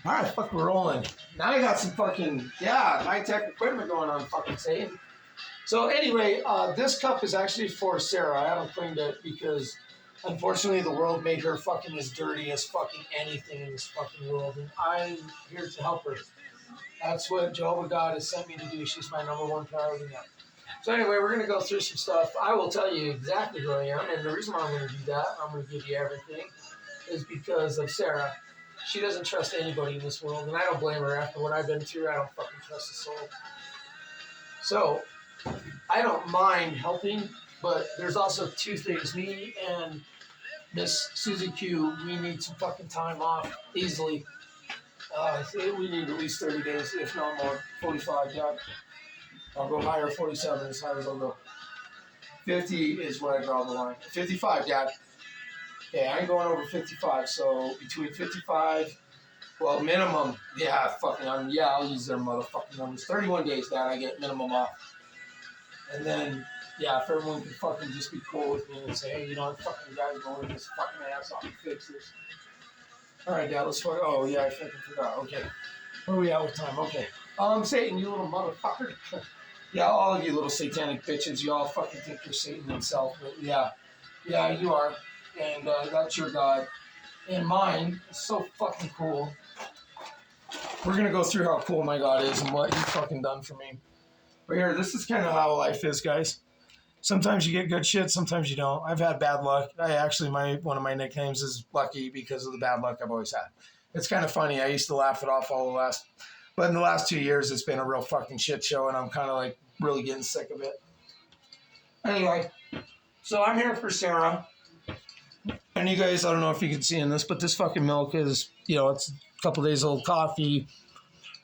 All right, fuck, we're rolling. Now I got some fucking, high-tech equipment going on, fucking Satan. So anyway, this cup is actually for Sarah. I haven't cleaned it because, unfortunately, the world made her fucking as dirty as fucking anything in this fucking world. And I'm here to help her. That's what Jehovah God has sent me to do. She's my number one priority now. So anyway, we're going to go through some stuff. I will tell you exactly who I am. And the reason why I'm going to do that, I'm going to give you everything, is because of Sarah. She doesn't trust anybody in this world, and I don't blame her. After what I've been through, I don't fucking trust a soul. So, I don't mind helping, but there's also two things. Me and Miss Susie Q, we need some fucking time off easily. We need at least 30 days, if not more. 45, yeah. I'll go higher, 47 as high as I'll go. 50 is where I draw the line. 55, yeah. Okay, I'm going over 55, so between 55, well, minimum, I'll use their motherfucking numbers. 31 days, Dad, I get minimum off. And then, if everyone can fucking just be cool with me and say, hey, you know what, fucking guys going this fucking ass off and fix this. All right, Dad, let's fuck. Oh, yeah, I fucking forgot. Okay. Where are we at with time? Okay. Satan, you little motherfucker. Yeah, all of you little satanic bitches, you all fucking think you're Satan himself, but yeah, you are. And that's your God. And mine is so fucking cool. We're going to go through how cool my God is and what he's fucking done for me. But here, this is kind of how life is, guys. Sometimes you get good shit, sometimes you don't. I've had bad luck. One of my nicknames is Lucky because of the bad luck I've always had. It's kind of funny. I used to laugh it off but in the last 2 years, it's been a real fucking shit show, and I'm kind of like really getting sick of it. Anyway, so I'm here for Sarah. And you guys, I don't know if you can see in this, but this fucking milk is, it's a couple days old coffee.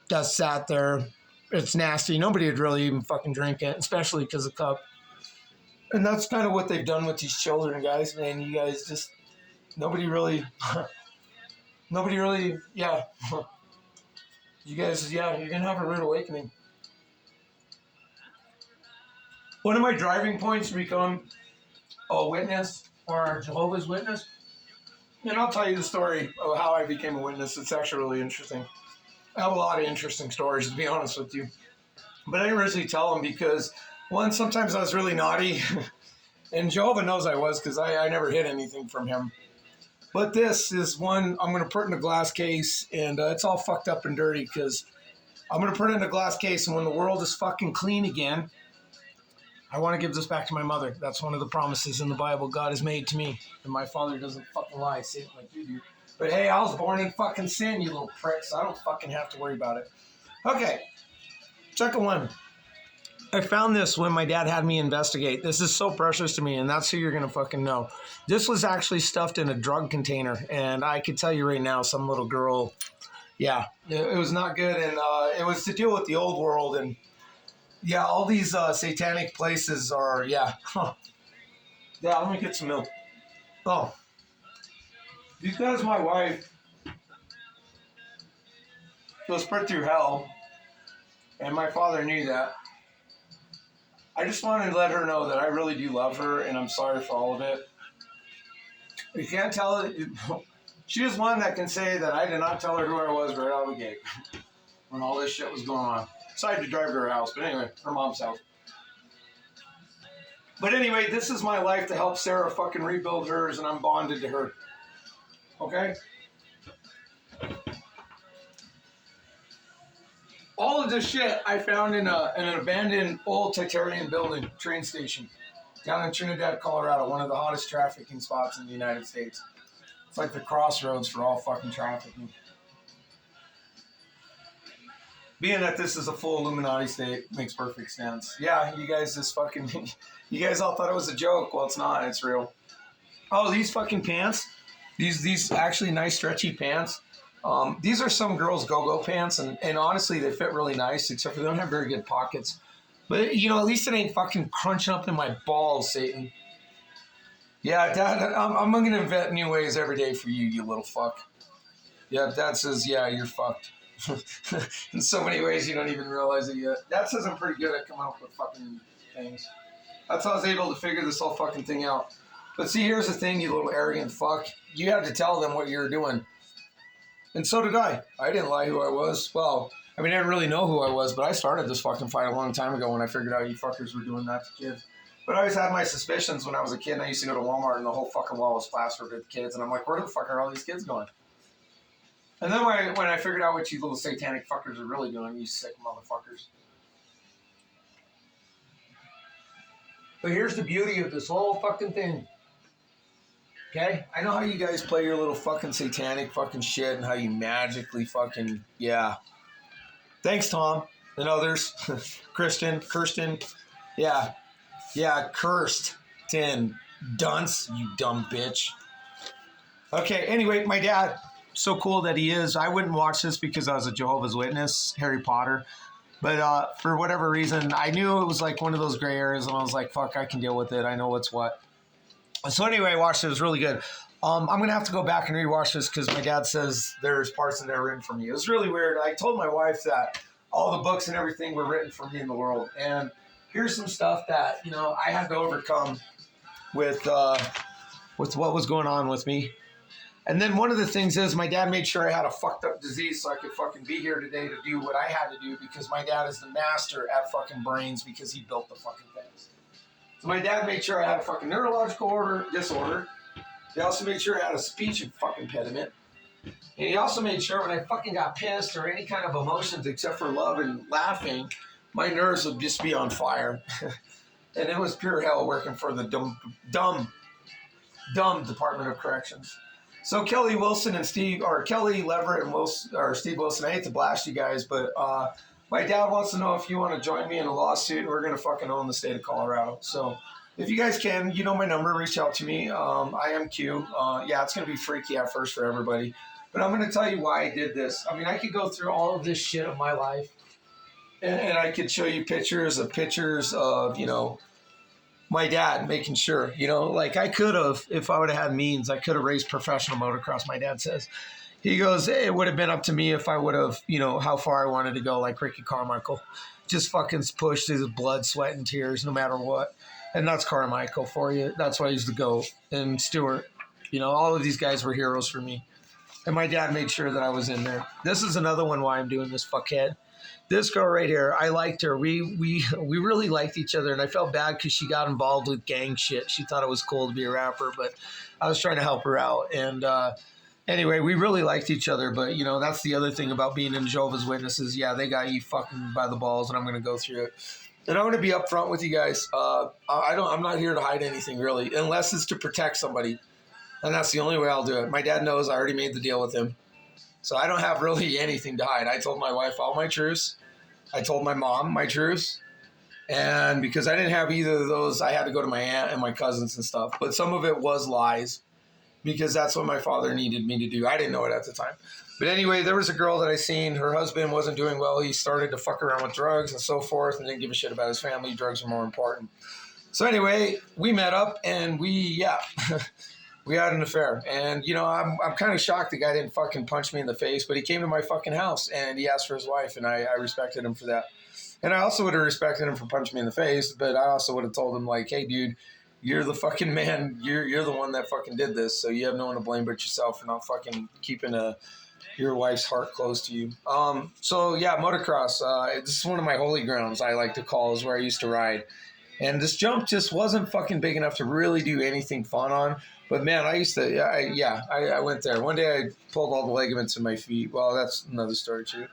Just sat there. It's nasty. Nobody would really even fucking drink it, especially because of the cup. And that's kind of what they've done with these children, guys. Man, you guys just, nobody really, yeah. You guys, you're going to have a rude awakening. One of my driving points to become a witness or a Jehovah's Witness, and I'll tell you the story of how I became a witness. It's actually really interesting. I have a lot of interesting stories, to be honest with you. But I didn't really tell them because, one, sometimes I was really naughty. And Jehovah knows I was because I never hid anything from him. But this is one I'm going to put in a glass case, and it's all fucked up and dirty because I'm going to put it in a glass case, and when the world is fucking clean again, I want to give this back to my mother. That's one of the promises in the Bible God has made to me. And my father doesn't fucking lie, say it like you do. But hey, I was born in fucking sin, you little pricks. So I don't fucking have to worry about it. Okay. Second one. I found this when my dad had me investigate. This is so precious to me, and that's who you're going to fucking know. This was actually stuffed in a drug container, and I can tell you right now, some little girl, it was not good, and it was to deal with the old world, and all these satanic places are, let me get some milk. Oh. Because my wife was put through hell, and my father knew that, I just wanted to let her know that I really do love her, and I'm sorry for all of it. You can't tell it. She is one that can say that I did not tell her who I was right out of the gate when all this shit was going on. Decided to drive to her house, but anyway, her mom's house. But anyway, this is my life to help Sarah fucking rebuild hers, and I'm bonded to her. Okay? All of this shit I found in an abandoned old Titarian building, train station, down in Trinidad, Colorado, one of the hottest trafficking spots in the United States. It's like the crossroads for all fucking trafficking. Being that this is a full Illuminati state makes perfect sense. Yeah, you guys you guys all thought it was a joke. Well, it's not. It's real. Oh, these fucking pants. These actually nice stretchy pants. These are some girls' go-go pants, and honestly, they fit really nice, except for they don't have very good pockets. But, at least it ain't fucking crunching up in my balls, Satan. Yeah, Dad, I'm going to invent new ways every day for you, you little fuck. Yeah, Dad says, you're fucked. In so many ways you don't even realize it yet. Dad says I'm pretty good at coming up with fucking things. That's how I was able to figure this whole fucking thing out. But see, here's the thing, you little arrogant fuck. You had to tell them what you're doing. And so did I. I didn't lie who I was. Well, I mean, I didn't really know who I was, but I started this fucking fight a long time ago when I figured out you fuckers were doing that to kids. But I always had my suspicions when I was a kid, and I used to go to Walmart, and the whole fucking wall was plastered with kids, and I'm like, where the fuck are all these kids going? And then when I figured out what you little satanic fuckers are really doing, you sick motherfuckers. But here's the beauty of this whole fucking thing. Okay? I know how you guys play your little fucking satanic fucking shit and how you magically fucking, yeah. Thanks, Tom. And others. Kirsten. Yeah. Yeah, cursed. 10. Dunce, you dumb bitch. Okay, anyway, my dad, so cool that he is. I wouldn't watch this because I was a Jehovah's Witness, Harry Potter. But for whatever reason, I knew it was like one of those gray areas, and I was like, fuck, I can deal with it. I know what's what. So anyway, I watched it. It was really good. I'm going to have to go back and rewatch this because my dad says there's parts in there written for me. It was really weird. I told my wife that all the books and everything were written for me in the world. And here's some stuff that, you know, I had to overcome with what was going on with me. And then one of the things is my dad made sure I had a fucked up disease so I could fucking be here today to do what I had to do because my dad is the master at fucking brains because he built the fucking things. So my dad made sure I had a fucking neurological disorder. He also made sure I had a speech fucking impediment. And he also made sure when I fucking got pissed or any kind of emotions except for love and laughing, my nerves would just be on fire. And it was pure hell working for the dumb Department of Corrections. So Kelly Wilson and Kelly Leverett and Steve Wilson, I hate to blast you guys, but my dad wants to know if you want to join me in a lawsuit. We're going to fucking own the state of Colorado. So if you guys can, you know my number, reach out to me. I am Q. Yeah, it's going to be freaky at first for everybody. But I'm going to tell you why I did this. I mean, I could go through all of this shit of my life. And I could show you pictures of, you know, my dad making sure, you know, like I could have, if I would have had means, I could have raced professional motocross, my dad says. He goes, hey, it would have been up to me if I would have, you know, how far I wanted to go, like Ricky Carmichael. Just fucking pushed his blood, sweat, and tears no matter what. And that's Carmichael for you. That's why he's the GOAT. And Stewart, you know, all of these guys were heroes for me. And my dad made sure that I was in there. This is another one why I'm doing this, fuckhead. This girl right here, I liked her. We really liked each other, and I felt bad because she got involved with gang shit. She thought it was cool to be a rapper, but I was trying to help her out. And anyway, we really liked each other, but, you know, that's the other thing about being in Jehovah's Witnesses. Yeah, they got you fucking by the balls, and I'm going to go through it. And I'm going to be upfront with you guys. I'm not here to hide anything, really, unless it's to protect somebody. And that's the only way I'll do it. My dad knows I already made the deal with him. So I don't have really anything to hide. I told my wife all my truths. I told my mom my truths. And because I didn't have either of those, I had to go to my aunt and my cousins and stuff. But some of it was lies because that's what my father needed me to do. I didn't know it at the time. But anyway, there was a girl that I seen. Her husband wasn't doing well. He started to fuck around with drugs and so forth and didn't give a shit about his family. Drugs are more important. So anyway, we met up and we had an affair. And, you know, I'm kind of shocked the guy didn't fucking punch me in the face, but he came to my fucking house and he asked for his wife, and I respected him for that. And I also would have respected him for punching me in the face, but I also would have told him, like, hey, dude, you're the fucking man. You're the one that fucking did this, so you have no one to blame but yourself for not fucking keeping your wife's heart close to you. So, yeah, motocross. This is one of my holy grounds, I like to call, is where I used to ride. And this jump just wasn't fucking big enough to really do anything fun on. But man, I used to, I went there. One day I pulled all the ligaments in my feet. Well, that's another story too.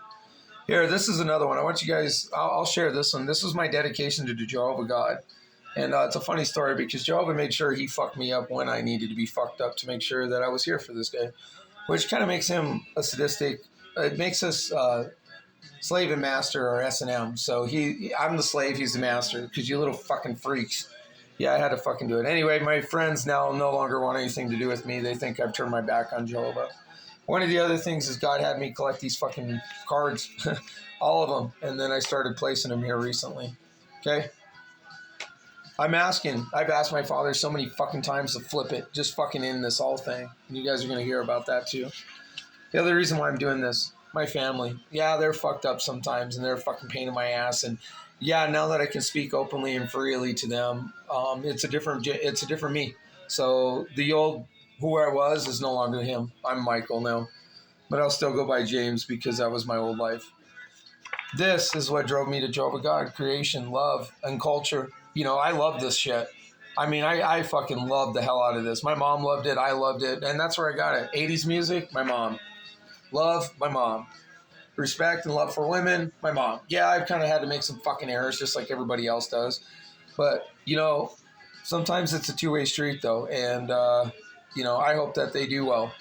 Here, this is another one. I want you guys, I'll share this one. This was my dedication to the Jehovah God. And it's a funny story because Jehovah made sure he fucked me up when I needed to be fucked up to make sure that I was here for this day. Which kind of makes him a sadistic, it makes us slave and master or S&M. So I'm the slave, he's the master because you little fucking freaks. Yeah, I had to fucking do it. Anyway, my friends now no longer want anything to do with me. They think I've turned my back on Jehovah. One of the other things is God had me collect these fucking cards, all of them, and then I started placing them here recently. Okay? I've asked my father so many fucking times to flip it, just fucking in this whole thing. And you guys are going to hear about that too. The other reason why I'm doing this, my family. Yeah, they're fucked up sometimes, and they're a fucking pain in my ass, and yeah, now that I can speak openly and freely to them, it's a different me. So the old who I was is no longer him. I'm Michael now. but I'll still go by James because that was my old life. This is what drove me to Jehovah God, creation, love, and culture. You know, I love this shit. I mean, I fucking love the hell out of this. My mom loved it. I loved it. And that's where I got it. 80s music, my mom. Love, my mom. Respect and love for women, my mom. Yeah, I've kind of had to make some fucking errors just like everybody else does. But, you know, sometimes it's a two-way street, though. And, you know, I hope that they do well.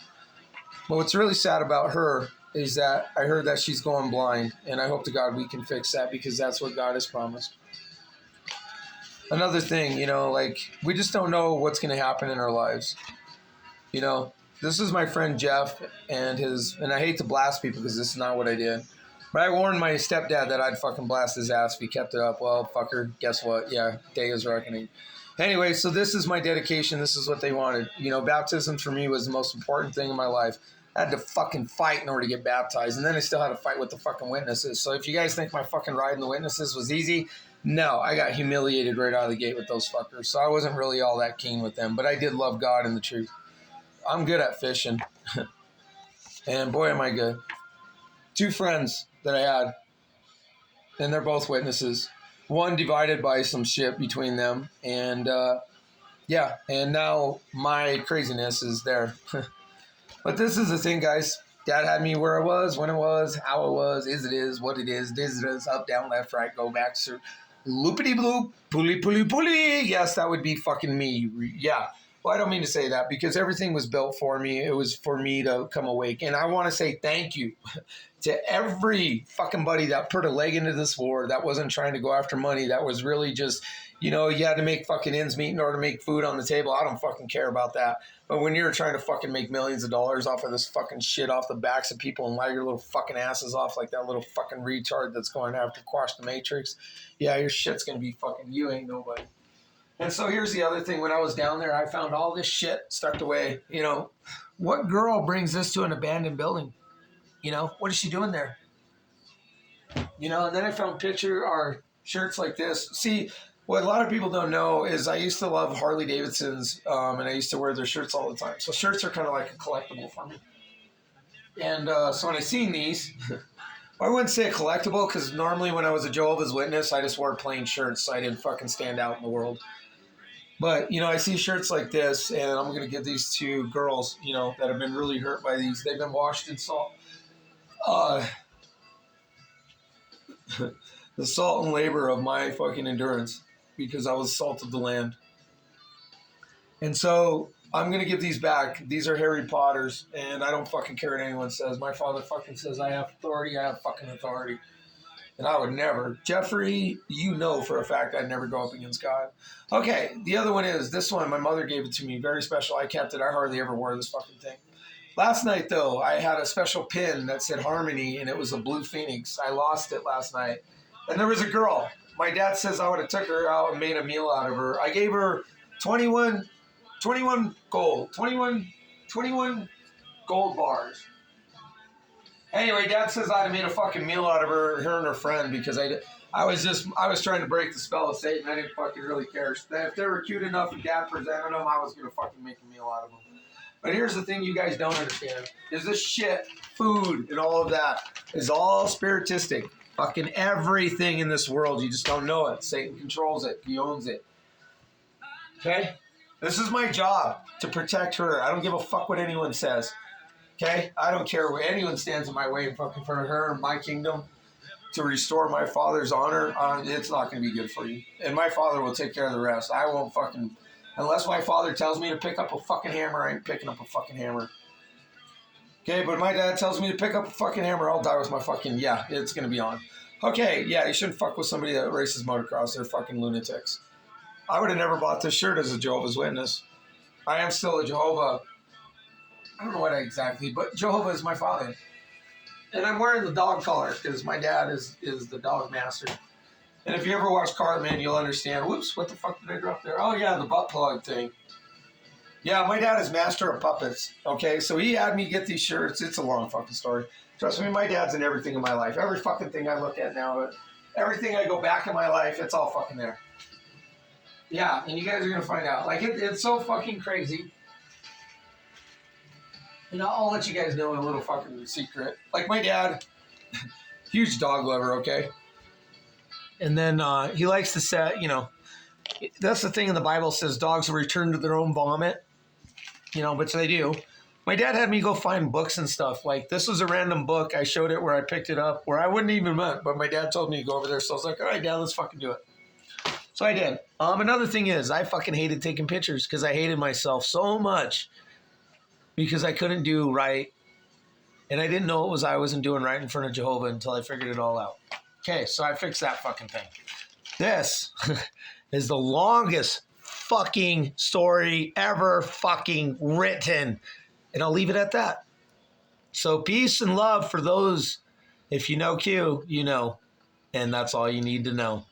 But what's really sad about her is that I heard that she's going blind. And I hope to God we can fix that because that's what God has promised. Another thing, you know, like, we just don't know what's going to happen in our lives. You know, this is my friend Jeff and I hate to blast people because this is not what I did. But I warned my stepdad that I'd fucking blast his ass if he kept it up. Well, fucker, guess what? Yeah, day is reckoning. Anyway, so this is my dedication. This is what they wanted. You know, baptism for me was the most important thing in my life. I had to fucking fight in order to get baptized. And then I still had to fight with the fucking witnesses. So if you guys think my fucking ride in the witnesses was easy, no, I got humiliated right out of the gate with those fuckers. So I wasn't really all that keen with them. But I did love God and the truth. I'm good at fishing. And boy, am I good. 2 friends that I had. And they're both witnesses. One divided by some shit between them. And, yeah. And now my craziness is there. But this is the thing, guys. Dad had me where I was, when it was, how it was, is it is, what it is, up, down, left, right, go back, loopity-bloop, pulley. Yes, that would be fucking me. Yeah. Well, I don't mean to say that because everything was built for me. It was for me to come awake. And I want to say thank you to every fucking buddy that put a leg into this war, that wasn't trying to go after money, that was really just, you know, you had to make fucking ends meet in order to make food on the table. I don't fucking care about that. But when you're trying to fucking make millions of dollars off of this fucking shit off the backs of people and lie your little fucking asses off like that little fucking retard that's going after Quash the Matrix, yeah, your shit's going to be fucking, you ain't nobody. And so here's the other thing. When I was down there, I found all this shit stuck away. You know, what girl brings this to an abandoned building? You know, what is she doing there? You know, and then I found shirts like this. See, what a lot of people don't know is I used to love Harley Davidsons, and I used to wear their shirts all the time. So shirts are kind of like a collectible for me. And so when I seen these, I wouldn't say a collectible because normally when I was a Jehovah's Witness, I just wore plain shirts so I didn't fucking stand out in the world. But, you know, I see shirts like this, and I'm going to give these to girls, you know, that have been really hurt by these. They've been washed in salt. The salt and labor of my fucking endurance because I was salt of the land. And so I'm going to give these back. These are Harry Potter's, and I don't fucking care what anyone says. My father fucking says I have authority. I have fucking authority. And I would never. Jeffrey, you know for a fact I'd never go up against God. Okay, the other one is, this one, my mother gave it to me. Very special. I kept it. I hardly ever wore this fucking thing. Last night, though, I had a special pin that said Harmony, and it was a blue phoenix. I lost it last night. And there was a girl. My dad says I would have took her out and made a meal out of her. I gave her 21 gold. 21 gold bars. Anyway, Dad says I'd have made a fucking meal out of her and her friend because I was trying to break the spell of Satan. I didn't fucking really care. If they were cute enough and Dad presented them, I was going to fucking make a meal out of them. But here's the thing you guys don't understand. Is this shit, food, and all of that is all spiritistic. Fucking everything in this world, you just don't know it. Satan controls it. He owns it. Okay? This is my job, to protect her. I don't give a fuck what anyone says. Okay? I don't care what anyone stands in my way in fucking front of her and my kingdom to restore my father's honor. It's not going to be good for you. And my father will take care of the rest. I won't fucking... Unless my father tells me to pick up a fucking hammer, I ain't picking up a fucking hammer. Okay, but my dad tells me to pick up a fucking hammer, I'll die with my fucking... Yeah, it's going to be on. Okay, yeah, you shouldn't fuck with somebody that races motocross. They're fucking lunatics. I would have never bought this shirt as a Jehovah's Witness. I am still a Jehovah... I don't know what exactly, but Jehovah is my father. And I'm wearing the dog collar because my dad is the dog master. And if you ever watch Cartman, you'll understand. Whoops, what the fuck did I drop there? Oh, yeah, the butt plug thing. Yeah, my dad is master of puppets, okay? So he had me get these shirts. It's a long fucking story. Trust me, my dad's in everything in my life. Every fucking thing I look at now, everything I go back in my life, it's all fucking there. Yeah, and you guys are going to find out. Like, it's so fucking crazy. And I'll let you guys know a little fucking secret. Like my dad, huge dog lover, okay? And then he likes to say, that's the thing in the Bible says dogs will return to their own vomit, which they do. My dad had me go find books and stuff. Like this was a random book. I showed it where I picked it up, where I wouldn't even went, but my dad told me to go over there. So I was like, all right, Dad, let's fucking do it. So I did. Another thing is I fucking hated taking pictures because I hated myself so much because I couldn't do right. And I didn't know it was I wasn't doing right in front of Jehovah until I figured it all out. Okay, so I fixed that fucking thing. This is the longest fucking story ever fucking written. And I'll leave it at that. So peace and love for those. If you know Q, you know. And that's all you need to know.